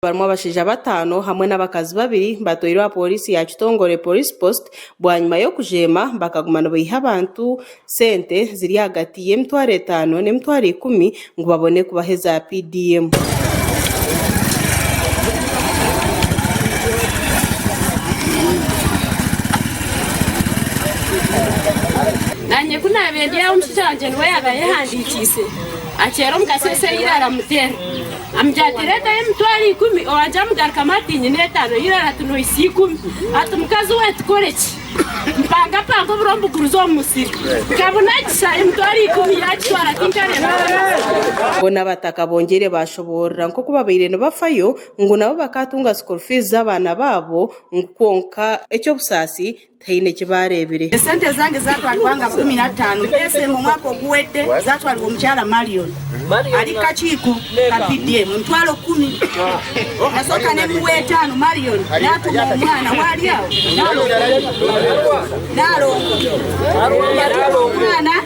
Barimo abashija batano hamwe n'abakazi babiri batoirwa polisi ya Kitongore Police Post bwanyuma yo kujema bakagumana biha abantu sente ziri hagati y'emitwaro 5 n'emitwaro 10 ngo babone kubaheza PDM. Nanye kuna bendya umshanje nwe yabayehandikise achero mukasese irara mutera amjatireta emtwali 10 owaja mugaruka matinyi n'etano irara tuno 10 atumukazi wetu korechi mpanga pango burombu kuruzo musiri kabona kisa emtwali 10 yachwara tinkane bona bataka bongere bashobora nko kubabaire no bafayo ngo nabo bakatunga school fees z'abana babo nkonka ecyo busasi taine kibarebere. Sente zange zatwalwanga 15 pese mu mwaka ogwedde zatwalwa omukyala Marion alika chiko ka PDM mtwalo 10 nasoka ne mu 5 Marion natuma omwana wali awo nalo mwana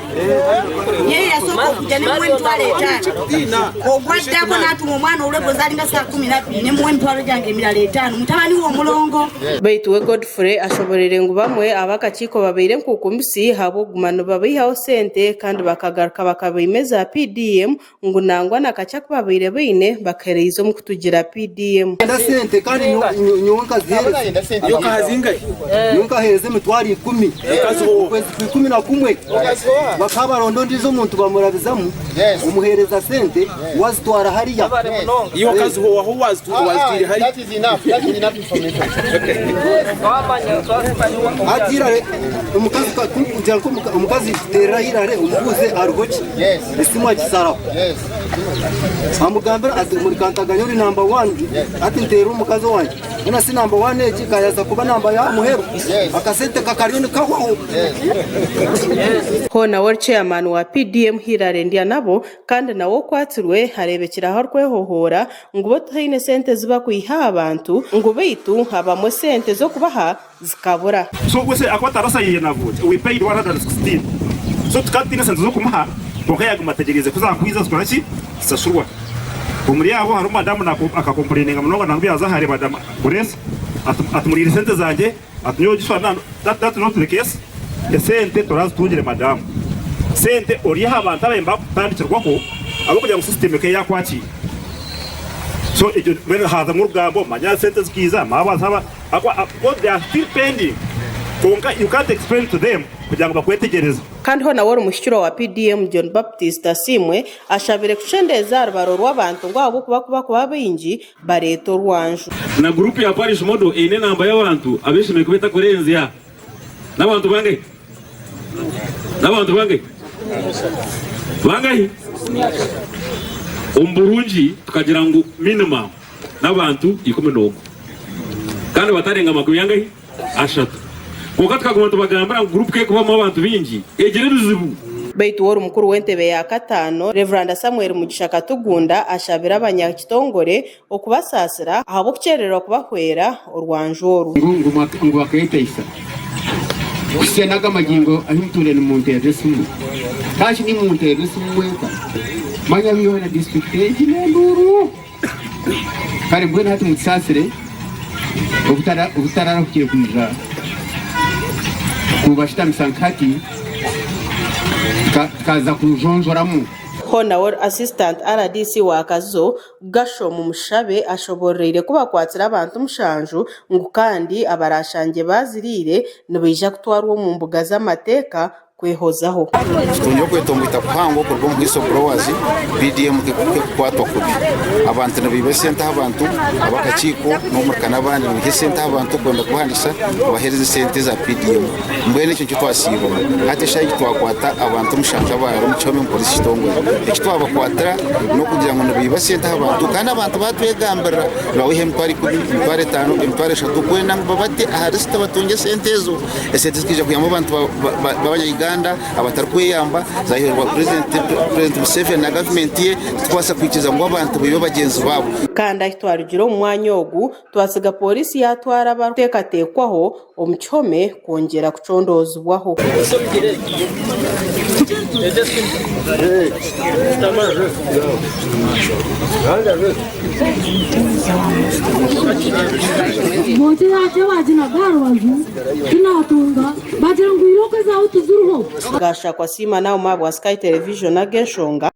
yeye yasoka kujja ne mu mtwalo 5 ogwaddako natuma omwana olwego zalinga saa 12 ne mu mtwalo jange emirala 5 mutabani wo mulongo Baituwe Godfrey ashoborere ngo bamwe abakachiko babeire nkukumsi habo gumano babihaho sente kandi bakagaruka bakabimeza PDM ngo nangwa nakachako babeire bine bakereizo mu kutugira PDM nda sente kandi nyonka ziheze yo kazinga nyonka heze mitwari 10 kazo kwezi 11 bakabarondo ndizo muntu bamurabizamu umuhereza sente wazitwara hariya iyo kazi ho waho wazitwira hari that is enough information Atira umukazi kujya ko umukazi tera hirare umubuze arugoki isimu akisara amugambira ati muri kantaganyo ni number 1 ati ntera umukazi wanje una si number 1 eki kayaza kuba number ya muheru akasente kakarioni kaho ho na war chairman wa PDM hirare ndia nabo kandi nawo kwatirwe harebekira aho rwehohora ngo botaine sente ziba kuiha abantu ngo beitu habamo sente zo kubaha zikabura. So we say akwata rasa yiye navuze we paid 116 so tukatine sente zo kumuha bokaya gumategereze kuzakwiza zkoraki sashurwa umuri yabo hari madamu akakomporeninga mnoga nangbi azahare madama burese atumurira sente zanje atunyo gishwana that not the case the sente torazi tungire madamu sente oriha abantu abemba tandikirwa ko abo kujya mu system ke yakwaki so it when haza mu rugabo manya sente zikiza mabazaba akwa they are still pending you can't explain to them kugira ngo bakwetegereza kandi ho na wari umushyikiro wa PDM John Baptiste Asimwe ashabire kuchendeza rubaro rw'abantu ngo abo kuba bingi bareto rwanju na group ya parish model ine namba y'abantu abeshime kubeta kurenza ya n'abantu bange bangahi umburunji tukagira ngo minimum n'abantu 10 kandi batarenga makuru yangahi ashatu kuko twagomba tubagambira group ke kuba mu abantu bingi egere bizibu Baitu wari umukuru w'entebe ya 5 Reverend Samuel Mugisha Katugunda ashabira abanyakitongore okubasasira ahabo kucererwa kubahwera urwanjoro ngo bakayitayisa usenaga magingo ahimture ni muntere simu kashi ni muntere simu weka manya biyo na district y'Induru kare mbwe hatu mutsasire ubutara kugiye kuja kubashita misankati kaza kujonjoramu Honor Assistant RDC wa Kazo gasho mu mushabe ashoborere kubakwatira abantu mushanju ngo kandi abarashange bazirire nibija kutwarwa mu mbuga z'amateka kwehozaho tunyo kwetomwita kuhango kurwo mwiso browazi PDM ke kwatwa kubi abantu nabibe senta abantu abakachiko no murkana bandi mu senta abantu kwenda kuhandisa bahereze sente za PDM mbene cyo twasibo ate shayi twakwata abantu mushanja baro mu cyome polisi tongo icyo twabakwatira no kugira ngo nabibe senta abantu kandi abantu batwegambira bawe hempari kubi impare 5 impare 3 kwenda babate aharisita batunge sente zo esete skije kuyamo abantu babanya Uganda abatari kweyamba zahirwa President Museveni na government ye twasa kwikiza ngo abantu bibe bagenzi babo kandi ahitwarugiro mu mwanya ogu twasiga polisi yatwara abatekatekwaho omuchome kongera kucondozwaho Mote yaje wajina garwazu tunatunga bagira ngo iroke za utuzuruho gashakwa sima nawo mabwa Sky Television na Genshonga.